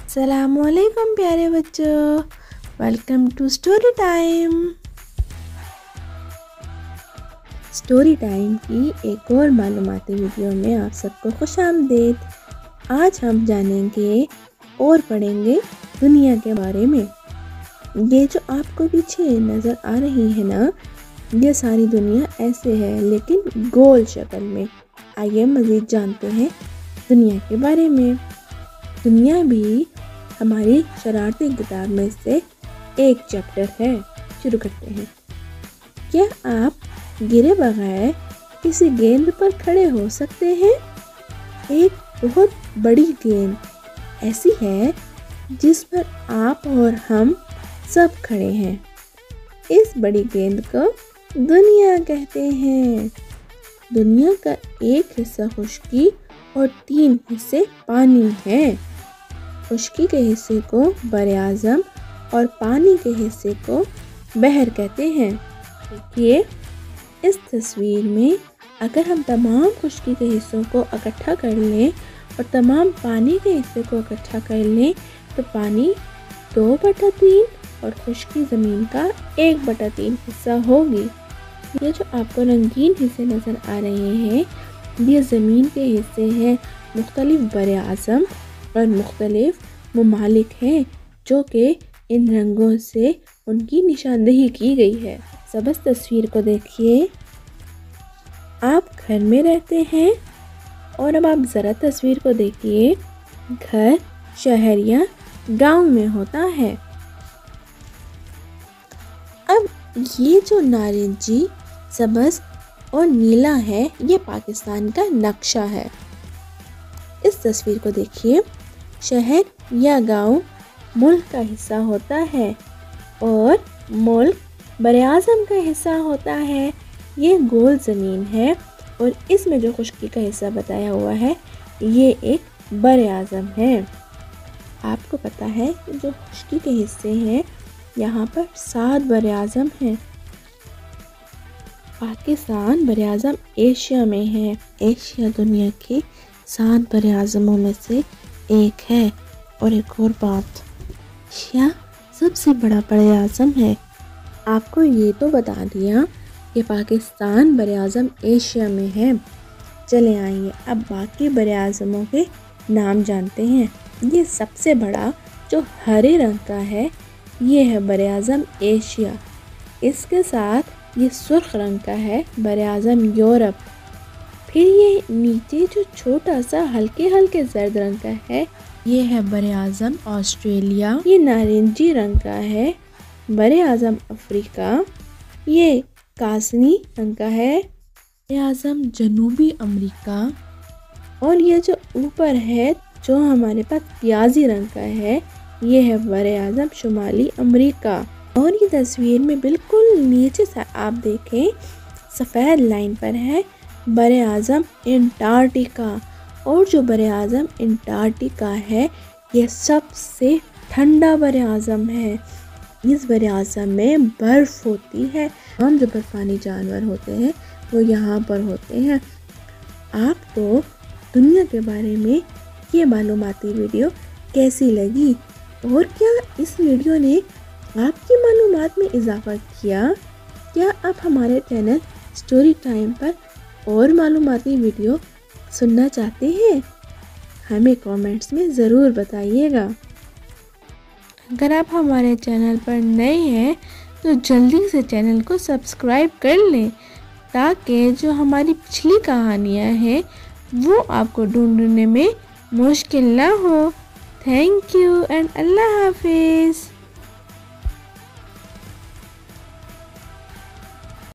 अस्सलामुअलैकुम प्यारे बच्चों, welcome to story time. Story time की एक और मालूमाती वीडियो में आप सबको खुशामदीद। आज हम जानेंगे और पढ़ेंगे दुनिया के बारे में। ये जो आपको पीछे नज़र आ रही है ना, ये सारी दुनिया ऐसे है लेकिन गोल शक्ल में। आइए मज़ीद जानते हैं दुनिया के बारे में। दुनिया भी हमारी शरारती किताब में से एक चैप्टर है। शुरू करते हैं। क्या आप गिरे बगैर किसी गेंद पर खड़े हो सकते हैं? एक बहुत बड़ी गेंद ऐसी है जिस पर आप और हम सब खड़े हैं। इस बड़ी गेंद को दुनिया कहते हैं। दुनिया का एक हिस्सा खुश्की और 3 हिस्से पानी है। खुश्की के हिस्से को बर-ए-आज़म और पानी के हिस्से को बहर कहते हैं। देखिए इस तस्वीर में, अगर हम तमाम खुश्की के हिस्सों को इकट्ठा कर लें और तमाम पानी के हिस्से को इकट्ठा कर लें तो पानी 2/3 और खुश्की ज़मीन का 1/3 हिस्सा होगी। ये जो आपको रंगीन हिस्से नज़र आ रहे हैं, ये ज़मीन के हिस्से हैं। मुख्तलिफ बर-ए-आज़म और मुख्तलिफ ममालिक हैं जो कि इन रंगों से उनकी निशानदेही की गई है। सब इस तस्वीर को देखिए। आप घर में रहते हैं और अब आप ज़रा तस्वीर को देखिए। घर शहर या गांव में होता है। अब ये जो नारंगी, सब्ज़ और नीला है, ये पाकिस्तान का नक्शा है। इस तस्वीर को देखिए। शहर या गांव मुल्क का हिस्सा होता है और मुल्क बर-ए-आज़म का हिस्सा होता है। ये गोल ज़मीन है और इसमें जो खुश्की का हिस्सा बताया हुआ है, ये एक बर-ए-आज़म है। आपको पता है कि जो खुश्की के हिस्से हैं, यहाँ पर 7 बर-ए-आज़म हैं। पाकिस्तान बर-ए-आज़म एशिया में है। एशिया दुनिया के 7 बर-ए-आज़मों में से एक है। और एक और बात, एशिया सबसे बड़ा बर-ए-आज़म है। आपको ये तो बता दिया कि पाकिस्तान बर-ए-आज़म एशिया में है। चले आइए अब बाकी बर-ए-आज़मों के नाम जानते हैं। ये सबसे बड़ा जो हरे रंग का है, ये है बर-ए-आज़म एशिया। इसके साथ ये सुर्ख रंग का है बर-ए-आज़म यूरोप। फिर ये नीचे जो छोटा सा हल्के हल्के जर्द रंग का है, ये है बर-ए-आज़म ऑस्ट्रेलिया। ये नारंगी रंग का है बर-ए-आज़म अफ्रीका। ये कासनी रंग का है बर-ए-आज़म जनूबी अमेरिका। और ये जो ऊपर है, जो हमारे पास प्याजी रंग का है, ये है बर-ए-आज़म शुमाली अमेरिका। और ये तस्वीर में बिल्कुल नीचे से आप देखें, सफ़ेद लाइन पर है बर-ए-आज़म अंटार्कटिका। और जो बर-ए-आज़म अंटार्कटिका है, ये सबसे ठंडा बर-ए-आज़म है। इस बर-ए-आज़म में बर्फ़ होती है। हम जो बर्फ़ानी जानवर होते हैं वो यहाँ पर होते हैं। आपको दुनिया के बारे में ये मालूमाती वीडियो कैसी लगी और क्या इस वीडियो ने आपकी मालूमात में इजाफ़ा किया? क्या आप हमारे चैनल स्टोरी टाइम पर और मालूमाती वीडियो सुनना चाहते हैं? हमें कमेंट्स में ज़रूर बताइएगा। अगर आप हमारे चैनल पर नए हैं तो जल्दी से चैनल को सब्सक्राइब कर लें ताकि जो हमारी पिछली कहानियाँ हैं वो आपको ढूंढने में मुश्किल ना हो। थैंक यू एंड अल्लाह हाफिज़।